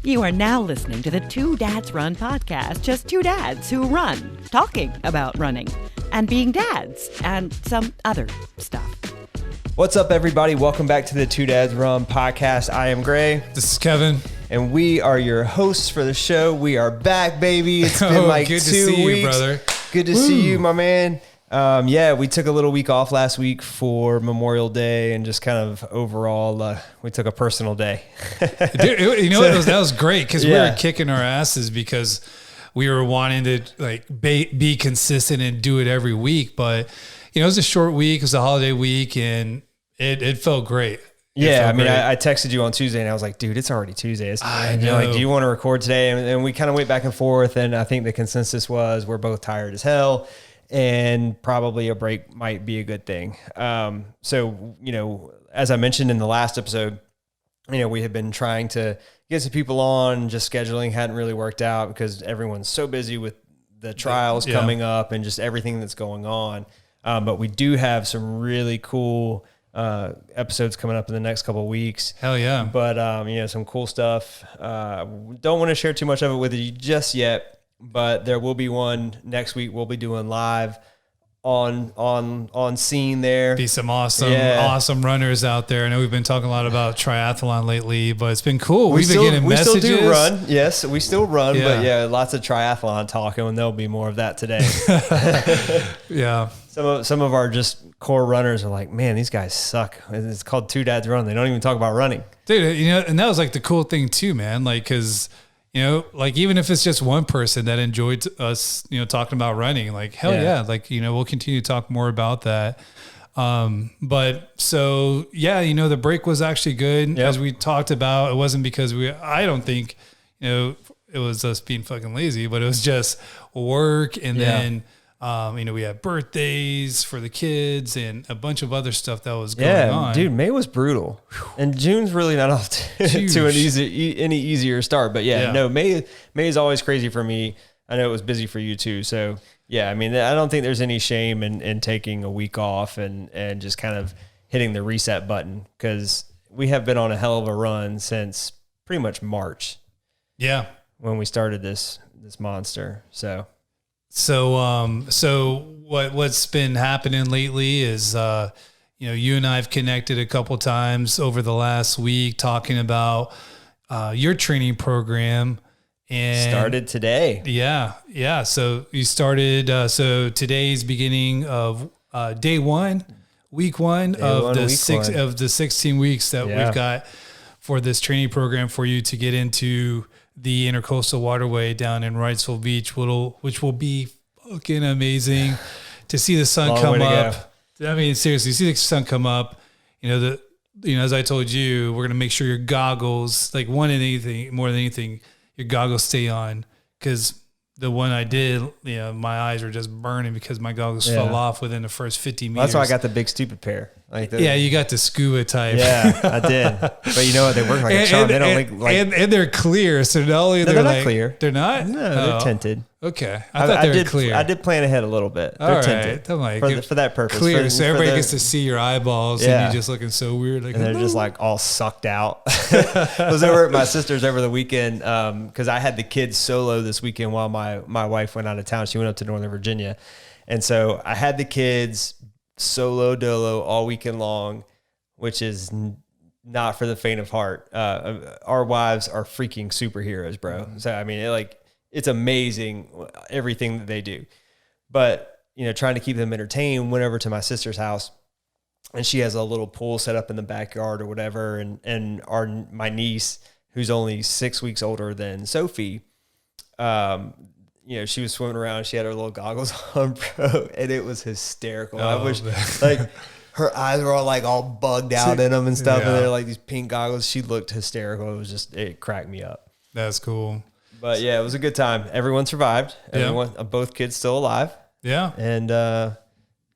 You are now listening to the Two Dads Run podcast. Just two dads who run, talking about running and being dads and some other stuff. What's up, everybody? Welcome back to the Two Dads Run podcast. I am Gray. This is Kevin. And we are your hosts for the show. We are back, baby. It's been like good 2 to see weeks. you, brother. Good to see you, my man. We took a little week off last week for Memorial Day and just kind of overall, we took a personal day. Dude, you know what? That was great because we were kicking our asses because we were wanting to be consistent and do it every week. But, it was a short week. It was a holiday week and it felt great. I texted you on Tuesday and I was like, dude, it's already Tuesday. And you're like, do you want to record today? And we kind of went back and forth. And I think the consensus was we're both tired as hell. And probably a break might be a good thing. As I mentioned in the last episode, we had been trying to get some people on, just scheduling hadn't really worked out because everyone's so busy with the trials coming up and just everything that's going on. But we do have some really cool episodes coming up in the next couple of weeks. Hell yeah. But, some cool stuff. Don't want to share too much of it with you just yet. But there will be one next week. We'll be doing live on scene there. Be some awesome runners out there. I know we've been talking a lot about triathlon lately, but it's been cool. We've been getting messages. We still do run. Yes, we still run. Yeah. But lots of triathlon talking, and there'll be more of that today. Yeah. Some of our just core runners are like, man, these guys suck. It's called Two Dads Run. They don't even talk about running. Dude, and that was like the cool thing too, man. Because even if it's just one person that enjoyed us, talking about running, we'll continue to talk more about that. The break was actually good. As we talked about, it wasn't because I don't think, it was us being fucking lazy, but it was just work. And then, we had birthdays for the kids and a bunch of other stuff that was going on. Dude, May was brutal. And June's really not off to any easier start. But May is always crazy for me. I know it was busy for you too. So I don't think there's any shame in taking a week off and just kind of hitting the reset button because we have been on a hell of a run since pretty much March. Yeah. When we started this monster. So what's been happening lately is, you and I have connected a couple times over the last week talking about your training program and started today. Yeah. So you started. So today's beginning of week one of the 16 weeks that we've got for this training program for you to get into the Intercoastal Waterway down in Wrightsville Beach, which will be fucking amazing to see the sun come up. I mean, seriously, see the sun come up. As I told you, we're gonna make sure your goggles, more than anything, your goggles stay on because the one I did, my eyes were just burning because my goggles fell off within the first 50 meters. That's why I got the big stupid pair. You got the scuba type. Yeah, I did. But you know what? They work like a charm. They don't and they're clear. So not only they're not clear. They're not? No, they're tinted. Okay. I thought they were clear. I did plan ahead a little bit. They're tinted. For that purpose. Clear. So everybody gets to see your eyeballs and you're just looking so weird. And they're just all sucked out. I was over at my sister's over the weekend because I had the kids solo this weekend while my wife went out of town. She went up to Northern Virginia. And so I had the kids solo dolo all weekend long, which is not for the faint of heart. Our wives are freaking superheroes, bro. So, it's amazing everything that they do. But, trying to keep them entertained, went over to my sister's house and she has a little pool set up in the backyard or whatever. And my niece, who's only 6 weeks older than Sophie, she was swimming around. She had her little goggles on, bro, and it was hysterical. I wish, her eyes were all bugged out in them and stuff, and they're these pink goggles. She looked hysterical. It cracked me up. That's cool. But it was a good time. Everyone survived. Both kids still alive. Yeah. And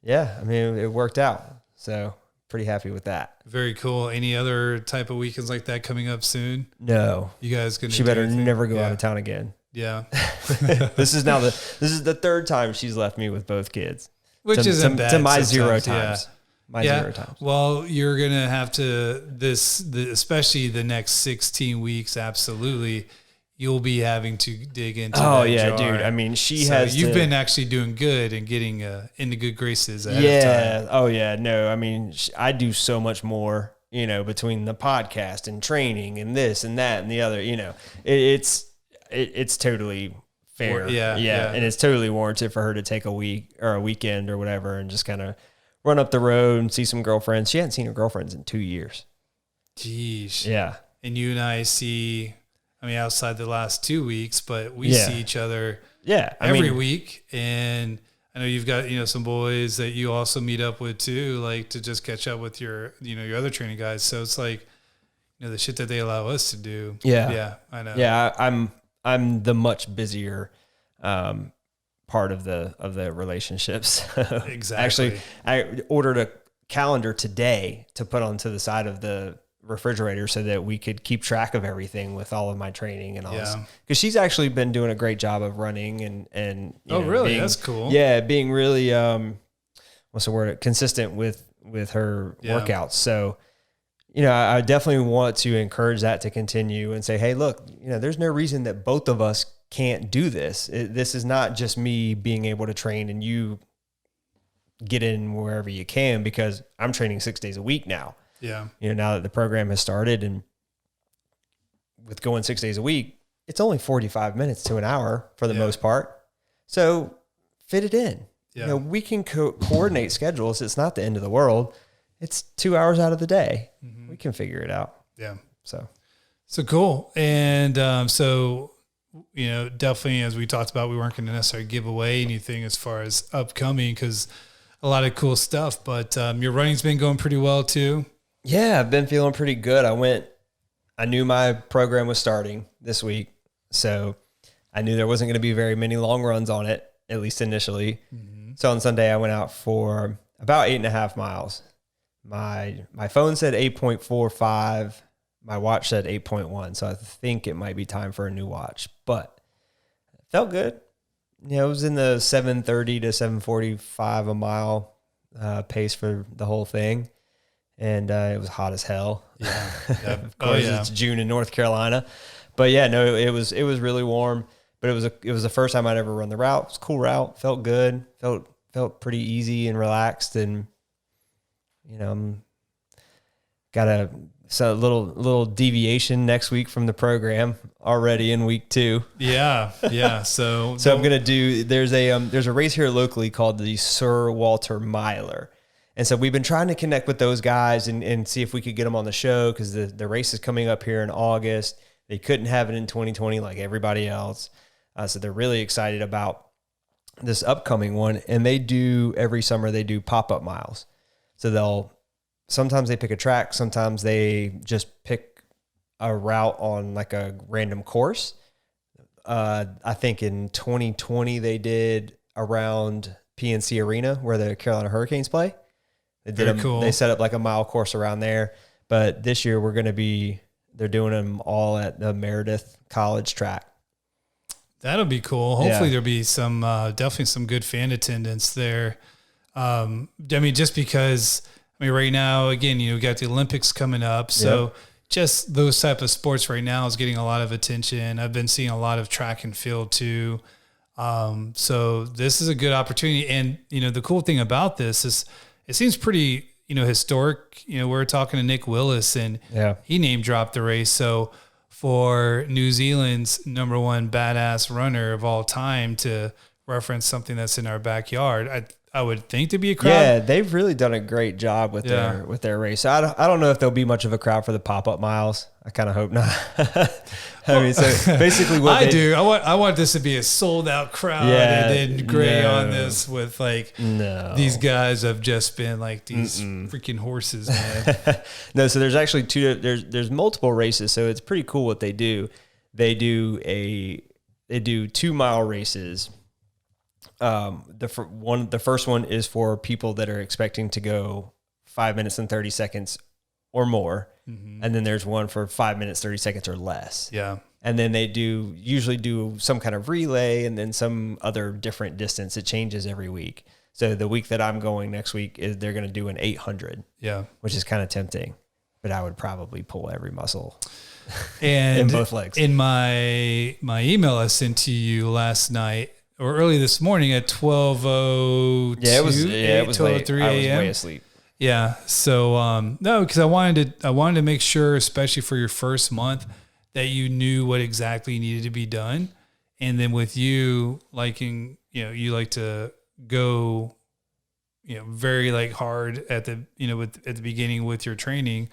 it worked out. So pretty happy with that. Very cool. Any other type of weekends like that coming up soon? No. You guys gonna? She better never go out of town again. Yeah. This is the third time she's left me with both kids. Which isn't bad. To my zero times. Yeah. 0 times. Well, you're going to have to, especially the next 16 weeks, absolutely. you'll be having to dig into. Oh that yeah, jar. dude. I mean, You've been actually doing good and getting into good graces ahead of time. Oh yeah. No, I mean, I do so much more, between the podcast and training and this and that and the other, it's totally fair. Yeah. And it's totally warranted for her to take a week or a weekend or whatever and just kind of run up the road and see some girlfriends. She hadn't seen her girlfriends in 2 years. Jeez. Yeah. And you and I see, outside the last 2 weeks, but we see each other every week. And I know you've got, some boys that you also meet up with too, like to just catch up with your, your other training guys. So it's like, the shit that they allow us to do. Yeah. Yeah, I know. Yeah. I'm the much busier, part of the relationships. Exactly. Actually, I ordered a calendar today to put onto the side of the refrigerator so that we could keep track of everything with all of my training and all this. Because she's actually been doing a great job of running and really? That's cool. Yeah, being really what's the word? Consistent with her workouts. So, I definitely want to encourage that to continue and say, hey, look, there's no reason that both of us can't do this. This is not just me being able to train and you get in wherever you can, because I'm training 6 days a week now. Yeah. Now that the program has started, and with going 6 days a week, it's only 45 minutes to an hour for the most part. So fit it in. Yeah. We can coordinate schedules. It's not the end of the world. It's 2 hours out of the day. Mm-hmm. We can figure it out. Yeah. So cool. And definitely, as we talked about, we weren't going to necessarily give away anything as far as upcoming, because a lot of cool stuff. But your running's been going pretty well too. Yeah, I've been feeling pretty good. I knew my program was starting this week, so I knew there wasn't going to be very many long runs on it, at least initially. Mm-hmm. So on Sunday, I went out for about 8.5 miles. My phone said 8.45. My watch said 8.1. So I think it might be time for a new watch, but it felt good. It was in the 7:30 to 7:45 a mile pace for the whole thing. And it was hot as hell. Yeah. Of course, it's June in North Carolina. But yeah, no, it was really warm. But it was the first time I'd ever run the route. It was a cool route. Felt good. Felt pretty easy and relaxed. And got a little deviation next week from the program already in week 2. Yeah. So I'm gonna do. There's a race here locally called the Sir Walter Miler. And so we've been trying to connect with those guys and see if we could get them on the show, because the race is coming up here in August. They couldn't have it in 2020 like everybody else. So they're really excited about this upcoming one. And every summer they do pop-up miles. So sometimes they pick a track. Sometimes they just pick a route on like a random course. I think in 2020 they did around PNC Arena where the Carolina Hurricanes play. Cool. They set up like a mile course around there. But this year they're doing them all at the Meredith College track. That'll be cool. Hopefully there'll be some, definitely some good fan attendance there. Just because, right now, again, we got the Olympics coming up. So just those type of sports right now is getting a lot of attention. I've been seeing a lot of track and field too. So this is a good opportunity. And, the cool thing about this is, it seems pretty, historic. We're talking to Nick Willis, and he name dropped the race. So for New Zealand's #1 badass runner of all time to reference something that's in our backyard, I would think to be a crowd. Yeah, they've really done a great job with their race. So I don't know if there'll be much of a crowd for the pop-up miles. I kind of hope not. So basically what I want this to be a sold out crowd, and then Gray on this with these guys have just been like these freaking horses, man. No, so there's actually there's multiple races. So it's pretty cool what they do. They do 2 mile races. The first one is for people that are expecting to go 5 minutes and 30 seconds or more. Mm-hmm. And then there's one for 5 minutes, 30 seconds or less. Yeah. And then they usually do some kind of relay and then some other different distance. It changes every week. So the week that I'm going next week they're going to do an 800. Yeah. Which is kind of tempting. but I would probably pull every muscle And in both legs. In my email I sent to you last night or early this morning at 12:02. Yeah, it was late. 12:03 I was a.m. way asleep. Yeah. So no, because I wanted to make sure, especially for your first month, that you knew what exactly needed to be done. And then with you liking, you like to go, very like hard at the, at the beginning with your training.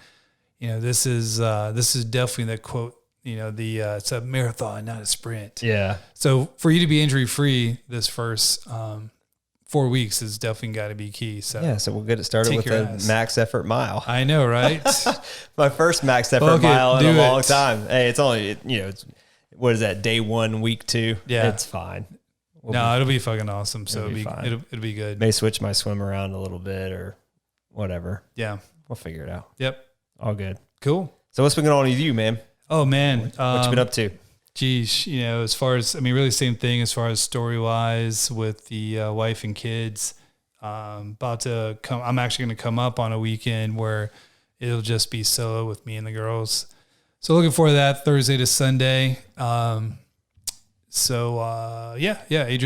This is definitely that quote, it's a marathon, not a sprint. Yeah. So for you to be injury free this first 4 weeks is definitely got to be key. So yeah, so we'll get it started with a max effort mile. I know, right? My first max effort mile in a long time. Hey, it's only, what is that, day 1, week 2? Yeah. It's fine. It'll be fucking awesome. So it'll be good. May switch my swim around a little bit or whatever. Yeah. We'll figure it out. Yep. All good. Cool. So what's been going on with you, man? Oh man. What you been up to? Geez, as far as, really same thing as far as story wise with the wife and kids. I'm actually going to come up on a weekend where it'll just be solo with me and the girls. So looking forward to that Thursday to Sunday. Adria's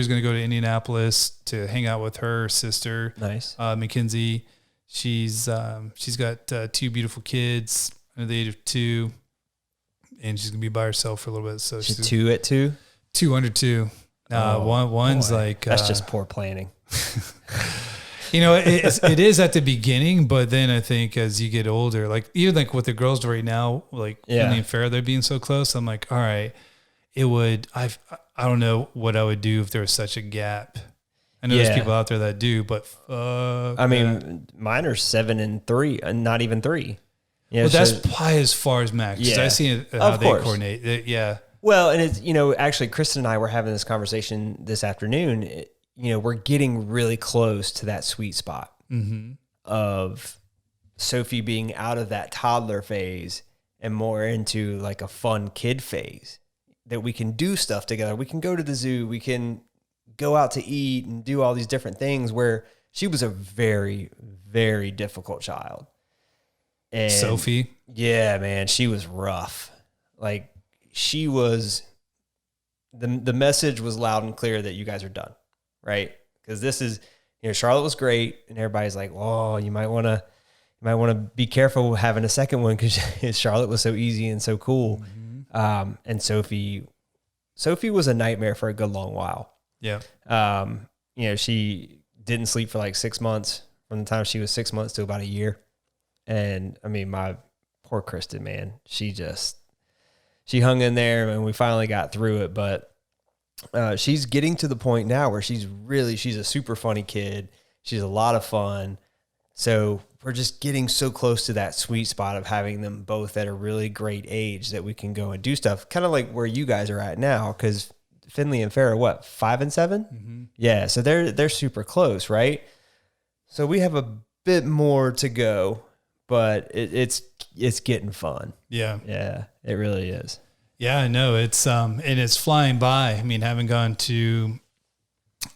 going to go to Indianapolis to hang out with her sister. Nice. Mackenzie. She's got 2 beautiful kids under the age of 2. And she's gonna be by herself for a little bit. So she's 2 at 2? 2 under 2. One's boy. Like that's just poor planning. It is at the beginning, but then I think as you get older, like even like with the girls right now, like Finley and Farrah, they're being so close. I'm like, all right, I don't know what I would do if there was such a gap. I know there's people out there that do, but mine are 7 and 3, and not even 3. Yeah, well, that's probably as far as max. Yeah. I see how they coordinate. Yeah. Well, and it's, actually Kristen and I were having this conversation this afternoon. We're getting really close to that sweet spot of Sophie being out of that toddler phase and more into like a fun kid phase that we can do stuff together. We can go to the zoo. We can go out to eat and do all these different things, where she was a very, very difficult child. And Sophie. Yeah, man, she was rough. Like she was, the message was loud and clear that you guys are done, right? Because this is, Charlotte was great, and everybody's like, "Oh, you might want to be careful having a second one because Charlotte was so easy and so cool." And Sophie was a nightmare for a good long while. Yeah. She didn't sleep for like 6 months, from the time she was 6 months to about a year. And I mean, my poor Kristen, man, she hung in there and we finally got through it. But she's getting to the point now where she's a super funny kid. She's a lot of fun. So we're just getting so close to that sweet spot of having them both at a really great age that we can go and do stuff. Kind of like where you guys are at now, because Finley and Farrah, what, 5 and 7? Mm-hmm. Yeah, so they're super close, right? So we have a bit more to go. But it's getting fun. Yeah. Yeah, it really is. Yeah, I know. It's and it's flying by. I mean, having gone to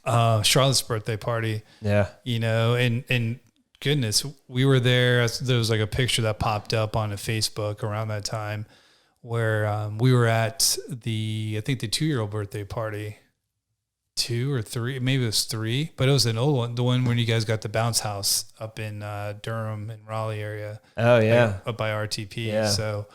Charlotte's birthday party. Yeah. And goodness, we were there. There was like a picture that popped up on a Facebook around that time where we were at I think the 2-year-old birthday party. 2 or 3, maybe it was 3, but it was an old one. The one when you guys got the bounce house up in Durham and Raleigh area. Oh yeah, up by RTP. Yeah. So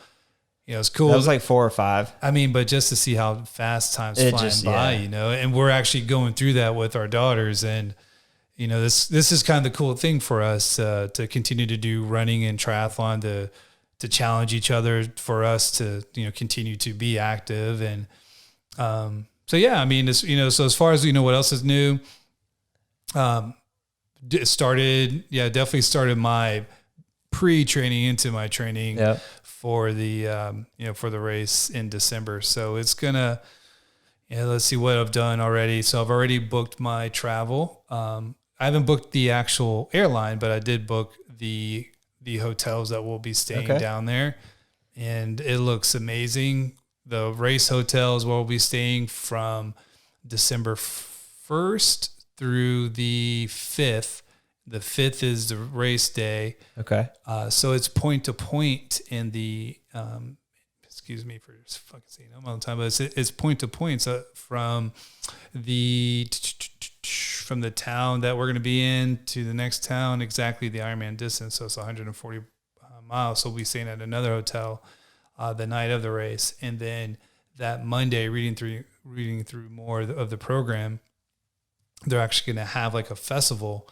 it's cool. That was like 4 or 5. I mean, but just to see how fast time's flying by, and we're actually going through that with our daughters, and this is kind of the cool thing for us to continue to do running and triathlon to challenge each other, for us to continue to be active and. So yeah, I mean, it's, so as far as, what else is new, definitely started my pre-training into my training for the, for the race in December. So it's gonna, let's see what I've done already. So I've already booked my travel. I haven't booked the actual airline, but I did book the hotels that we'll be staying down there, and it looks amazing. The race hotel is where we'll be staying from December 1st through the 5th. The 5th is the race day. Okay. So it's point to point in the, excuse me for fucking saying them all the time, but it's point to point. So from the town that we're going to be in to the next town, exactly the Ironman distance. So it's 140 miles. So we'll be staying at another hotel the night of the race. And then that Monday, reading through more of the program, they're actually going to have like a festival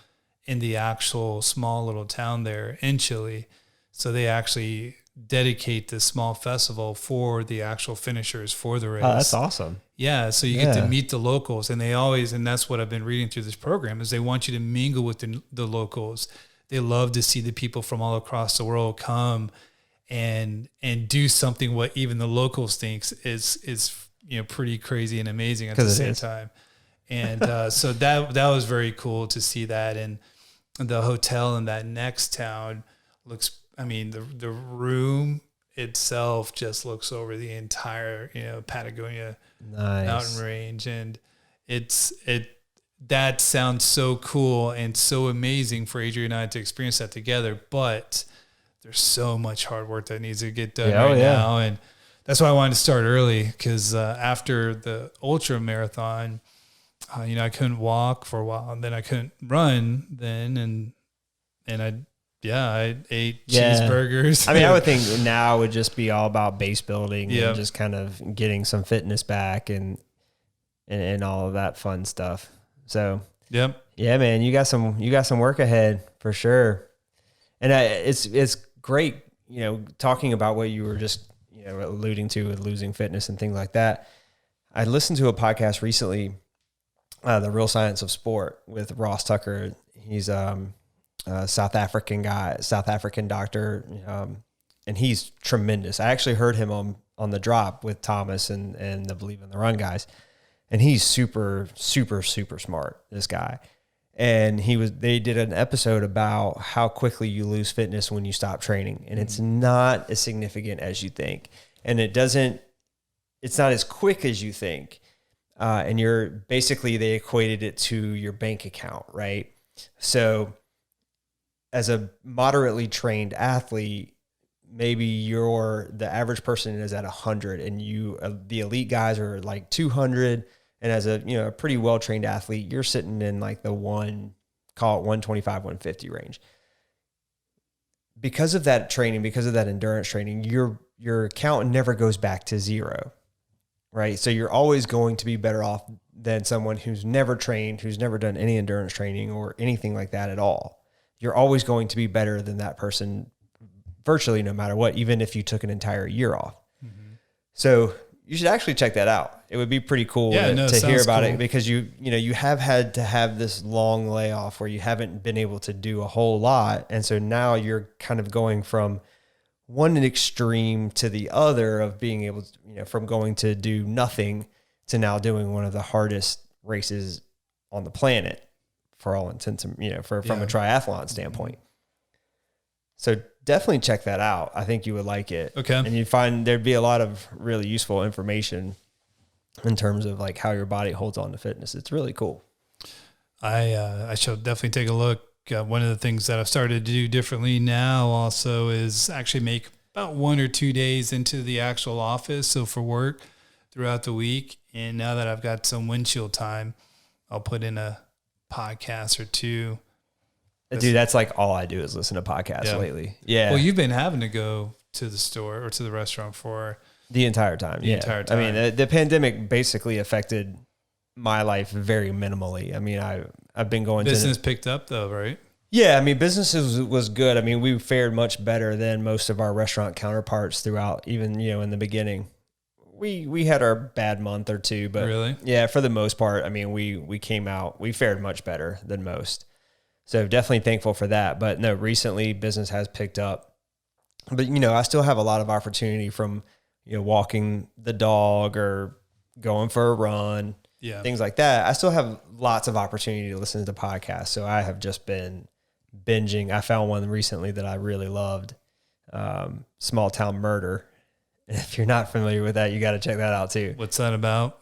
in the actual small little town there in Chile. So they actually dedicate this small festival for the actual finishers for the race. Oh, that's awesome. Yeah. So you get to meet the locals, and and that's what I've been reading through this program, is they want you to mingle with the locals. They love to see the people from all across the world come and do something what even the locals thinks is pretty crazy and amazing at the same time. And so that was very cool to see that. And the hotel in that next town looks, the room itself just looks over the entire, Patagonia mountain range. And that sounds so cool and so amazing for Adrian and I to experience that together. But there's so much hard work that needs to get done now. And that's why I wanted to start early, because after the ultra marathon, I couldn't walk for a while, and then I couldn't run then. And I ate cheeseburgers. I would think now would just be all about base building and just kind of getting some fitness back and all of that fun stuff. So, yeah, man, you got some work ahead for sure. And it's great, talking about what you were just, alluding to with losing fitness and things like that. I listened to a podcast recently, The Real Science of Sport, with Ross Tucker. He's South African doctor, and he's tremendous. I actually heard him on the drop with Thomas and the Believe in the Run guys, and he's super, super, super smart, this guy. And they did an episode about how quickly you lose fitness when you stop training, and it's not as significant as you think, and it's not as quick as you think. And they equated it to your bank account, right? So as a moderately trained athlete, maybe the average person is at 100, and the elite guys are like 200. And as a pretty well-trained athlete, you're sitting in like the 125, 150 range. Because of that training, because of that endurance training, your account never goes back to zero, right? So you're always going to be better off than someone who's never trained, who's never done any endurance training or anything like that at all. You're always going to be better than that person virtually no matter what, even if you took an entire year off. Mm-hmm. So you should actually check that out. It would be pretty cool to hear about it, because you have had to have this long layoff where you haven't been able to do a whole lot. And so now you're kind of going from one extreme to the other of being able to, from going to do nothing to now doing one of the hardest races on the planet for all intents and, from a triathlon standpoint. So definitely check that out. I think you would like it. Okay. And you'd find there'd be a lot of really useful information in terms of like how your body holds on to fitness. It's really cool. I shall definitely take a look. One of the things that I've started to do differently now also is actually make about 1 or 2 days into the actual office. So for work throughout the week. And now that I've got some windshield time, I'll put in a podcast or two. Dude, that's like all I do is listen to podcasts lately. Yeah. Well, you've been having to go to the store or to the restaurant for the entire time. I mean, the pandemic basically affected my life very minimally. I mean, I've been going business picked up though, right? Yeah. I mean, business was good. I mean, we fared much better than most of our restaurant counterparts throughout, even, in the beginning. We had our bad month or two, but really? Yeah, for the most part, I mean, we fared much better than most. So definitely thankful for that. But no, recently business has picked up. But, I still have a lot of opportunity from, walking the dog or going for a run, things like that. I still have lots of opportunity to listen to the podcast. So I have just been binging. I found one recently that I really loved, Small Town Murder. And if you're not familiar with that, you got to check that out too. What's that about?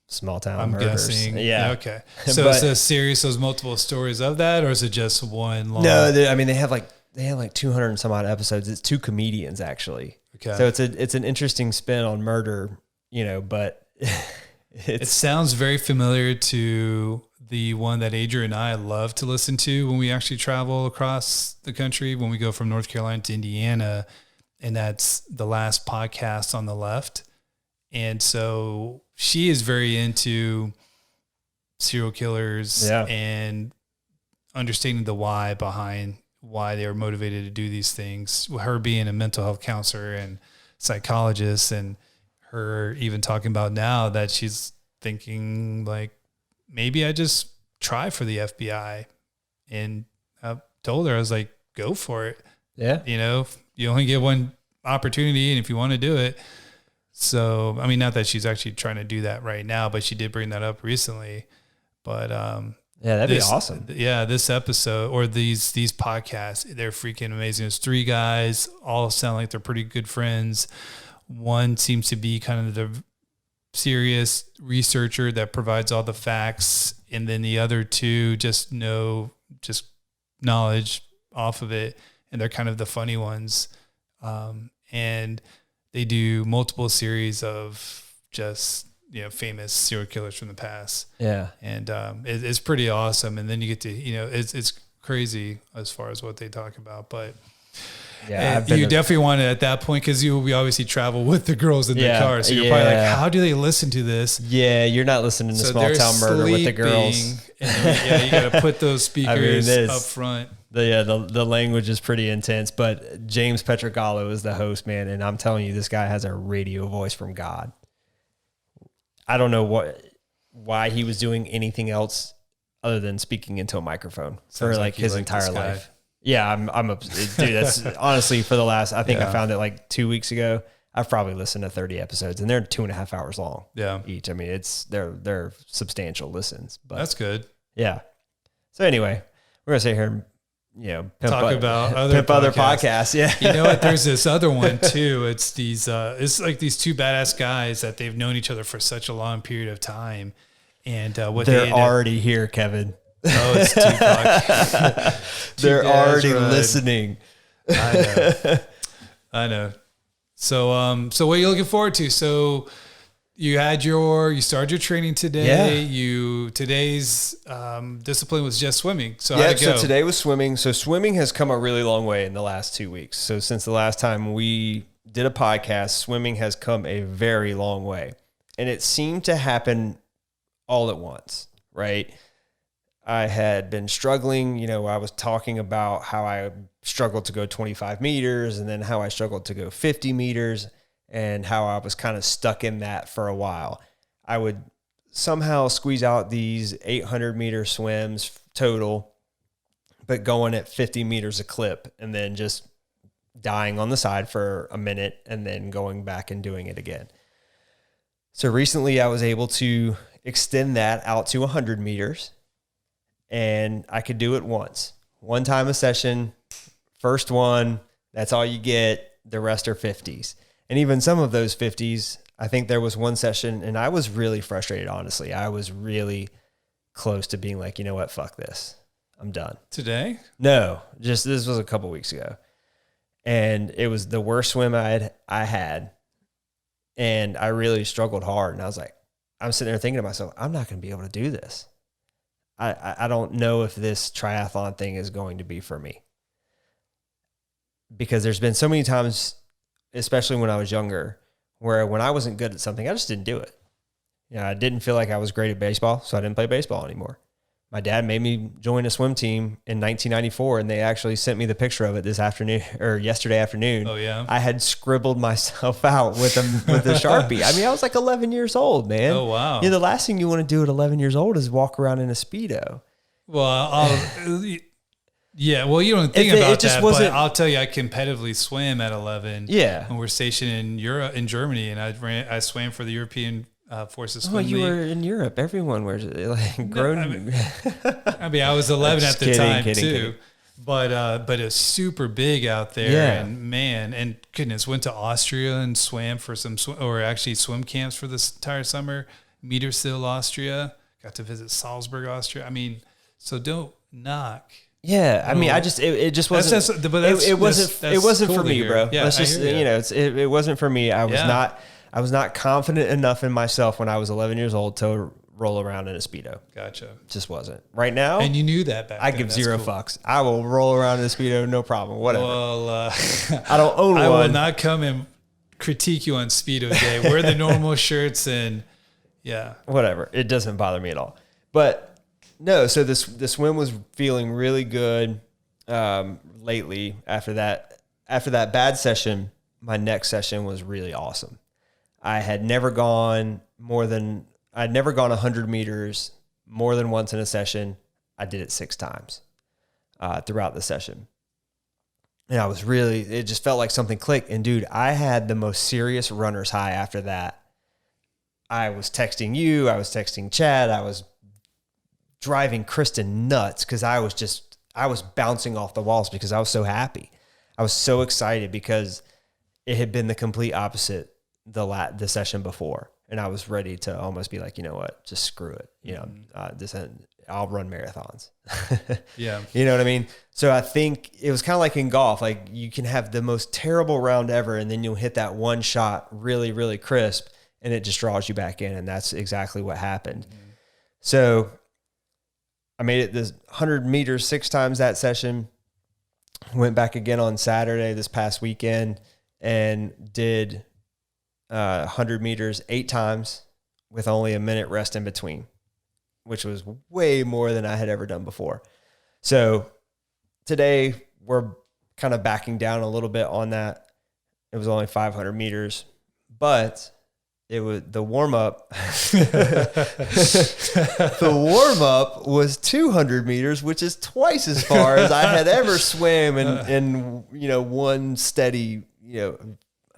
small town I'm murders. guessing. Yeah. Okay. So it's a series, those multiple stories of that, or is it just one long? No, I mean, they have like 200 and some odd episodes. It's 2 comedians actually. Okay. So it's an interesting spin on murder, but it sounds very familiar to the one that Adrian and I love to listen to when we actually travel across the country, when we go from North Carolina to Indiana, and that's The Last Podcast on the Left. And so she is very into serial killers and understanding the why behind why they were motivated to do these things. Her being a mental health counselor and psychologist, and her even talking about now that she's thinking like, maybe I just try for the FBI. And I told her, I was like, go for it. Yeah. You only get one opportunity, and if you want to do it. So, I mean, not that she's actually trying to do that right now, but she did bring that up recently. But yeah, that'd be awesome. Yeah, this episode or these podcasts, they're freaking amazing. There's 3 guys, all sound like they're pretty good friends. One seems to be kind of the serious researcher that provides all the facts, and then the other 2 just knowledge off of it, and they're kind of the funny ones. And they do multiple series of just, famous serial killers from the past. Yeah. And it's pretty awesome. And then you get to, it's crazy as far as what they talk about. But yeah, you definitely want to at that point, because we obviously travel with the girls in the car. So you're probably like, how do they listen to this? Yeah, you're not listening to Small Town Murder with the girls. And you got to put those speakers up front. The language is pretty intense, but James Petrogallo is the host, man. And I'm telling you, this guy has a radio voice from God. I don't know why he was doing anything else other than speaking into a microphone for like his entire life. Yeah, I'm a dude. That's honestly for the last, I think I found it like 2 weeks ago. I've probably listened to 30 episodes, and they're 2.5 hours long. Yeah, each. I mean, they're substantial listens. But that's good. Yeah. So anyway, we're gonna sit here and talk about other podcasts. Yeah. You know what? There's this other one too. It's it's like these 2 badass guys that they've known each other for such a long period of time, and they're already here, Kevin. Oh, it's Tupac. They're already listening. I know. So what are you looking forward to? So you started your training today. Yeah. Today's discipline was just swimming. So how'd it go? So today was swimming. So swimming has come a really long way in the last 2 weeks. So since the last time we did a podcast, swimming has come a very long way. And it seemed to happen all at once, right? I had been struggling, I was talking about how I struggled to go 25 meters and then how I struggled to go 50 meters and how I was kind of stuck in that for a while. I would somehow squeeze out these 800-meter swims total, but going at 50 meters a clip and then just dying on the side for a minute and then going back and doing it again. So recently I was able to extend that out to 100 meters. And I could do it one time a session, first one, that's all you get. The rest are 50s. And even some of those 50s, I think there was one session and I was really frustrated. Honestly, I was really close to being like, you know what? Fuck this. I'm done. Today? No, this was a couple weeks ago. And it was the worst swim I had. And I really struggled hard. And I was like, I'm sitting there thinking to myself, I'm not going to be able to do this. I don't know if this triathlon thing is going to be for me, because there's been so many times, especially when I was younger, where when I wasn't good at something, I just didn't do it. I didn't feel like I was great at baseball, so I didn't play baseball anymore. My dad made me join a swim team in 1994, and they actually sent me the picture of it yesterday afternoon. Oh yeah, I had scribbled myself out with a Sharpie. I mean, I was like 11 years old, man. Oh wow. The last thing you want to do at 11 years old is walk around in a Speedo. Well, yeah. Well, you don't think about that, but I'll tell you, I competitively swam at 11. Yeah, when we're stationed in Germany, and I swam for the European Forces Swim League. You were in Europe. Everyone wears it. Like grown. I was 11 at the time too, but it's super big out there. Yeah. And man, and goodness, went to Austria and swam for some swim camps for this entire summer. Metersill, Austria. Got to visit Salzburg, Austria. I mean, so don't knock. Yeah, I mean, it just wasn't. It wasn't for me, bro. Yeah, Let's just it wasn't for me. I was not confident enough in myself when I was 11 years old to roll around in a Speedo. Gotcha. Just wasn't. Right now, and you knew that back then. I give zero fucks. I will roll around in a Speedo, no problem. Whatever. Well, I don't own one. I will not come and critique you on Speedo day. Wear the normal shirts and whatever. It doesn't bother me at all. But no, so this swim was feeling really good lately. After that bad session, my next session was really awesome. I had never gone 100 meters more than once in a session. I did it 6 times throughout the session. And it just felt like something clicked. And dude, I had the most serious runner's high after that. I was texting you, I was texting Chad, I was driving Kristen nuts because I was bouncing off the walls because I was so happy. I was so excited because it had been the complete opposite the session before. And I was ready to almost be like, you know what, just screw it. I'll run marathons. Yeah. You know what I mean? So I think it was kind of like in golf, like you can have the most terrible round ever and then you'll hit that one shot really, really crisp and it just draws you back in. And that's exactly what happened. Mm-hmm. So I made it this 100 meters 6 times that session, went back again on Saturday this past weekend and did 100 meters 8 times with only a minute rest in between, which was way more than I had ever done before. So today we're kind of backing down a little bit on that. It was only 500 meters, but it was the warm up. The warm up was 200 meters, which is twice as far as I had ever swam in one steady, I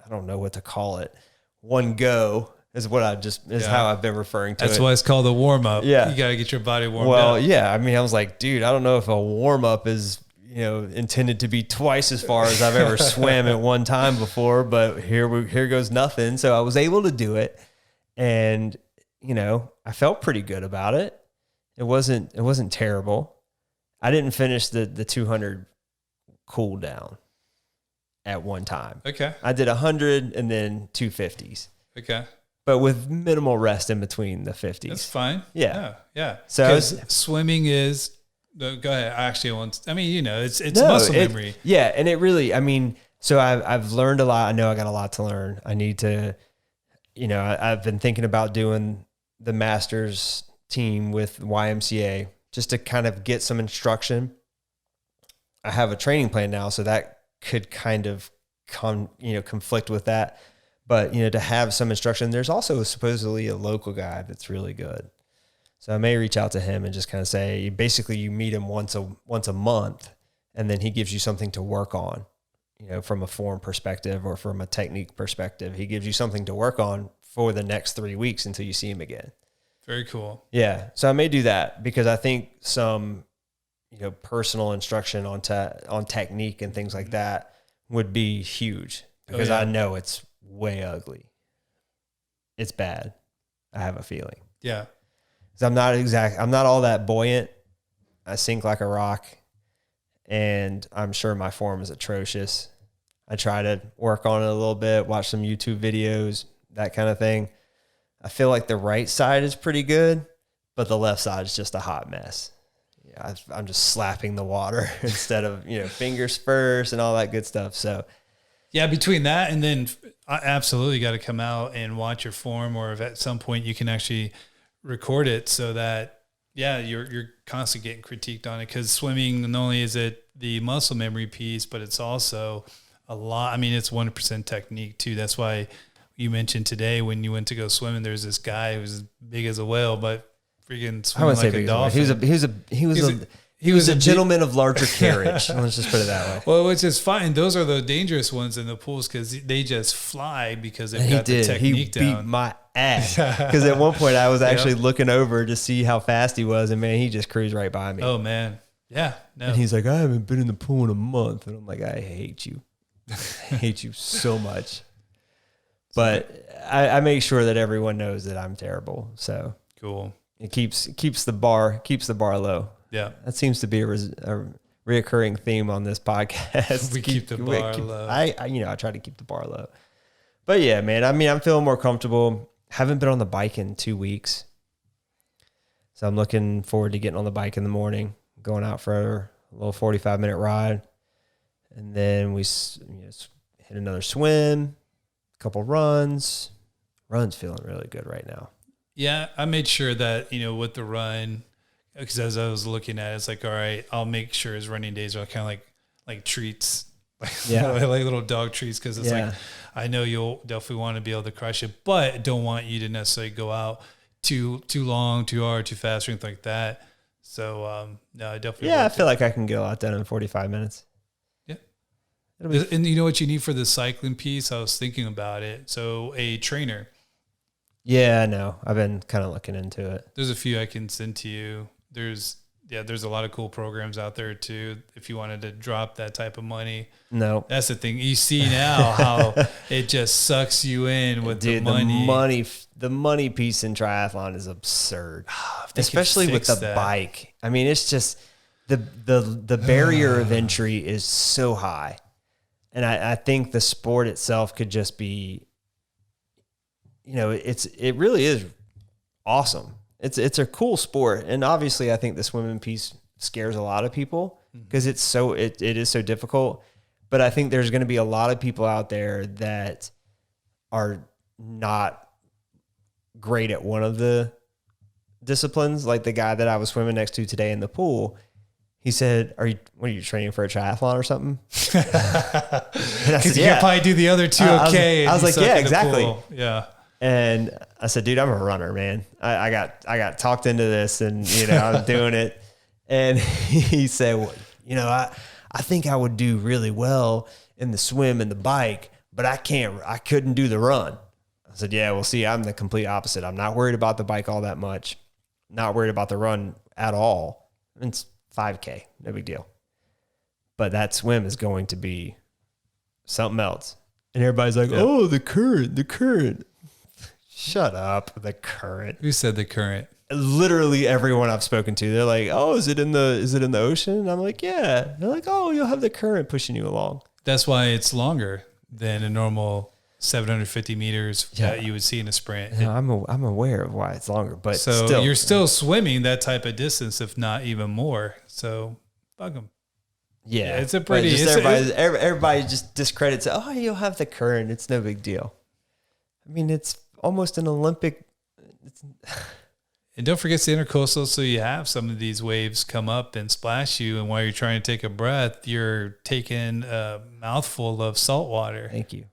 don't know what to call it. One go is what how I've been referring to it. That's why it's called the warm up. Yeah. You got to get your body warmed up. Well, yeah. I mean, I was like, dude, I don't know if a warm up is, intended to be twice as far as I've ever swam at one time before, but here goes nothing. So I was able to do it. And, I felt pretty good about it. It wasn't terrible. I didn't finish the 200 cool down at one time. Okay. I did 100 and then 250s. Okay. But with minimal rest in between the 50s. That's fine. Yeah. Yeah. So swimming is, go ahead. It's muscle memory. Yeah. And it really, so I've learned a lot. I know I got a lot to learn. I need to, I've been thinking about doing the Masters team with YMCA just to kind of get some instruction. I have a training plan now, so that could kind of conflict with that. But, to have some instruction, there's also supposedly a local guy that's really good. So I may reach out to him and just kind of say, basically you meet him once a month and then he gives you something to work on, from a form perspective or from a technique perspective. He gives you something to work on for the next 3 weeks until you see him again. Very cool. Yeah. So I may do that because I think some, personal instruction on technique and things like that would be huge because I know it's way ugly. It's bad. I have a feeling. Yeah. 'Cause I'm not all that buoyant. I sink like a rock and I'm sure my form is atrocious. I try to work on it a little bit, watch some YouTube videos, that kind of thing. I feel like the right side is pretty good, but the left side is just a hot mess. Yeah, I'm just slapping the water instead of, fingers first and all that good stuff. So yeah, between that and then I absolutely got to come out and watch your form, or if at some point you can actually record it so that, you're constantly getting critiqued on it. Cause swimming, not only is it the muscle memory piece, but it's also a lot. It's 100% technique too. That's why you mentioned today when you went to go swimming, there's this guy who's as big as a whale, but freaking swimming like a dolphin. He was a gentleman of larger carriage. Let's just put it that way. Well, which is fine. Those are the dangerous ones in the pools because they just fly because they've got the technique down. He beat my ass because at one point I was actually looking over to see how fast he was, and man, he just cruised right by me. Oh man, yeah. No. And he's like, I haven't been in the pool in a month, and I'm like, I hate you. I hate you so much. but I make sure that everyone knows that I'm terrible. So cool. It keeps the bar low. Yeah. That seems to be a reoccurring theme on this podcast. We keep the bar low. I try to keep the bar low. But yeah, man, I mean, I'm feeling more comfortable. Haven't been on the bike in 2 weeks. So I'm looking forward to getting on the bike in the morning, going out for a little 45-minute ride. And then we hit another swim, a couple runs. Run's feeling really good right now. Yeah, I made sure that, with the run, because as I was looking at it, it's like, all right, I'll make sure his running days are kind of like treats, like little dog treats, because it's like, I know you'll definitely want to be able to crush it, but don't want you to necessarily go out too long, too hard, too fast, or anything like that. So, no, I definitely. Yeah, I feel like I can get a lot done in 45 minutes. Yeah. And you know what you need for the cycling piece? I was thinking about it. So a trainer. Yeah, I know. I've been kind of looking into it. There's a few I can send to you. There's a lot of cool programs out there too. If you wanted to drop that type of money. No. That's the thing. You see now how it just sucks you in with the money. The money piece in triathlon is absurd. Especially with the bike. I mean, it's just the barrier of entry is so high. And I think the sport itself could just be, it really is awesome. It's a cool sport. And obviously I think the swimming piece scares a lot of people because it is so difficult. But I think there's going to be a lot of people out there that are not great at one of the disciplines. Like the guy that I was swimming next to today in the pool, he said, what are you training for a triathlon or something? Because you can probably do the other two okay. I was like, yeah, exactly. Yeah. And I said, dude, I'm a runner, man. I got talked into this and, I'm doing it. And he said, well, I think I would do really well in the swim and the bike, but I couldn't do the run. I said, yeah, well, see, I'm the complete opposite. I'm not worried about the bike all that much. Not worried about the run at all. It's 5K, no big deal. But that swim is going to be something else. And everybody's like, oh, the current. Shut up, the current. Who said the current? Literally everyone I've spoken to, they're like, "Oh, is it in the ocean?" And I'm like, "Yeah." They're like, "Oh, you'll have the current pushing you along." That's why it's longer than a normal 750 meters that you would see in a sprint. Yeah, I'm aware of why it's longer, but so you're still swimming that type of distance, if not even more. So fuck them. Yeah, it's a pretty. Everybody just discredits. Oh, you'll have the current. It's no big deal. I mean, it's almost an Olympic. And don't forget the intercoastal. So you have some of these waves come up and splash you. And while you're trying to take a breath, you're taking a mouthful of salt water. Thank you.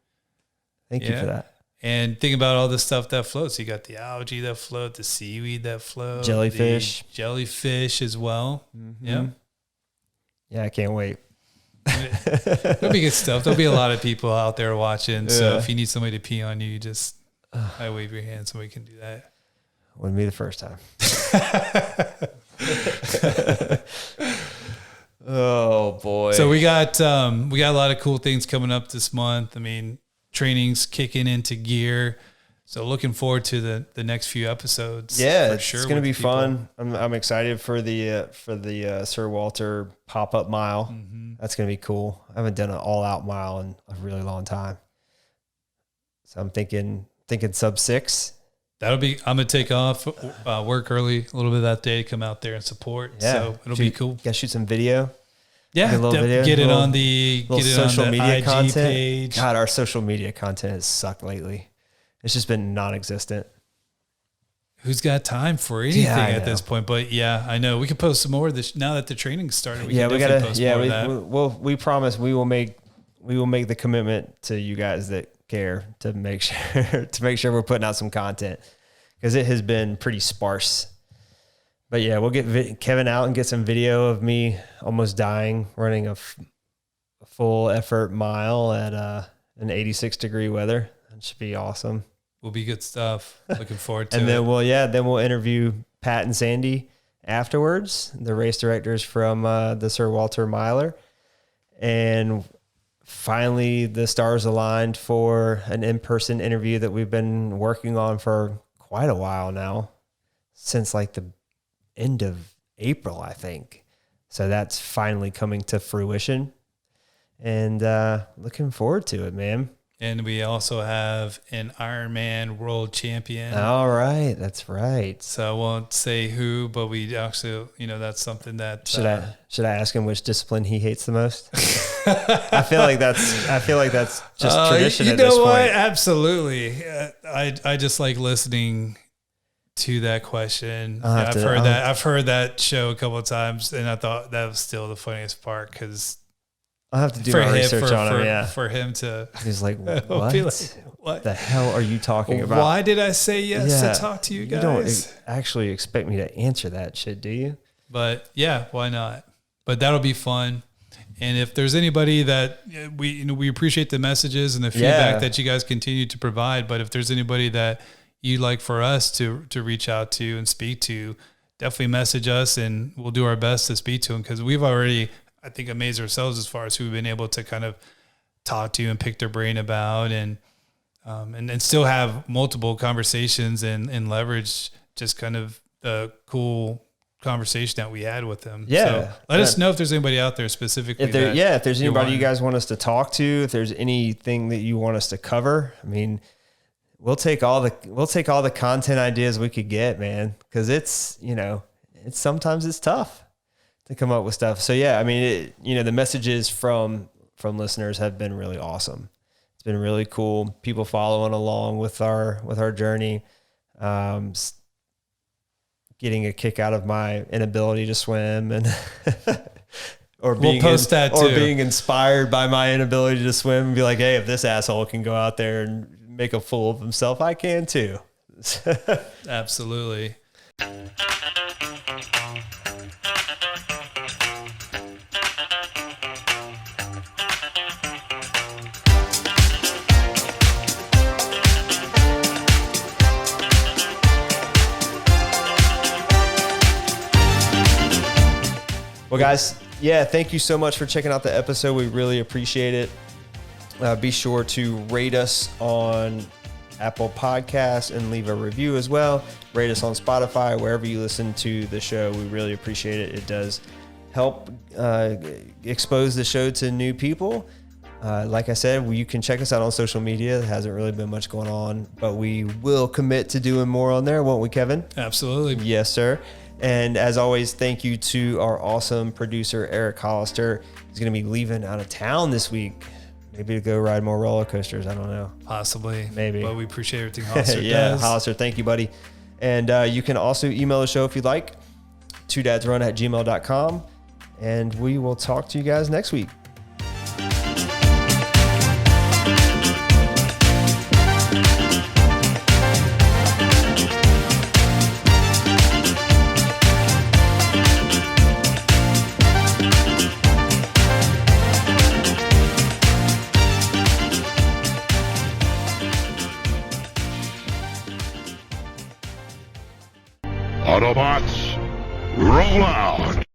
Thank you for that. And think about all the stuff that floats. You got the algae that float, the seaweed that float. Jellyfish as well. Mm-hmm. Yeah. Yeah, I can't wait. It'll be good stuff. There'll be a lot of people out there watching. Yeah. So if you need somebody to pee on you, just I wave your hand so we can do that. Wouldn't be the first time. Oh boy. So we got a lot of cool things coming up this month. I mean, training's kicking into gear. So looking forward to the next few episodes. Yeah, it's going to be fun. I'm excited for the Sir Walter pop-up mile. Mm-hmm. That's going to be cool. I haven't done an all-out mile in a really long time. So I'm thinking sub 6. I'm going to take off, work early a little bit that day, come out there and support. Yeah. So it'll be cool. Gotta shoot some video. Yeah. Get it on the social media IG content page. God, our social media content has sucked lately. It's just been non-existent. Who's got time for anything at this point? But yeah, I know we can post some more of this now that the training's started. We gotta post more of that. We promise we will make the commitment to you guys that care to make sure we're putting out some content because it has been pretty sparse. But yeah, we'll get Kevin out and get some video of me almost dying running a full effort mile at an 86-degree weather. That should be awesome. Will be good stuff. Looking forward to it. And then we'll interview Pat and Sandy afterwards, the race directors from the Sir Walter Miler, and finally the stars aligned for an in-person interview that we've been working on for quite a while now, since like the end of April, I think. So that's finally coming to fruition, and looking forward to it, man. And we also have an Ironman world champion. All right. That's right. So I won't say who, but we actually, that's something that should I ask him which discipline he hates the most? I feel like that's just tradition at this point. Absolutely. I just like listening to that question. I've heard that show a couple of times, and I thought that was still the funniest part, because I'll have to do my research on him. Yeah, for him to. He's like, what the hell are you talking about? Why did I say yes to talk to you guys? You don't actually expect me to answer that shit, do you? But yeah, why not? But that'll be fun. And if there's anybody that we appreciate the messages and the feedback that you guys continue to provide. But if there's anybody that you'd like for us to reach out to and speak to, definitely message us, and we'll do our best to speak to them, because we've already, I think, amazed ourselves as far as who we've been able to kind of talk to and pick their brain about, and still have multiple conversations and leverage just kind of the cool conversation that we had with them. Yeah. So let us know if there's anybody out there specifically. If there's anybody you guys want us to talk to, if there's anything that you want us to cover, I mean, we'll take all the content ideas we could get, man. Cause it's sometimes it's tough to come up with stuff. So yeah, I mean, the messages from listeners have been really awesome. It's been really cool. People following along with our journey, getting a kick out of my inability to swim, and or being inspired by my inability to swim, and be like, hey, if this asshole can go out there and make a fool of himself, I can too. Absolutely. Well, guys, thank you so much for checking out the episode. We really appreciate it. Be sure to rate us on Apple Podcasts and leave a review as well. Rate us on Spotify, wherever you listen to the show. We really appreciate it. It does help expose the show to new people. Like I said, you can check us out on social media. There hasn't really been much going on, but we will commit to doing more on there, won't we, Kevin? Absolutely. Yes, sir. And as always, thank you to our awesome producer, Eric Hollister. He's going to be leaving out of town this week. Maybe to go ride more roller coasters. I don't know. Possibly. Maybe. But we appreciate everything Hollister does. Hollister, thank you, buddy. And you can also email the show if you'd like, twodadsrun@gmail.com. And we will talk to you guys next week. Autobots, roll out!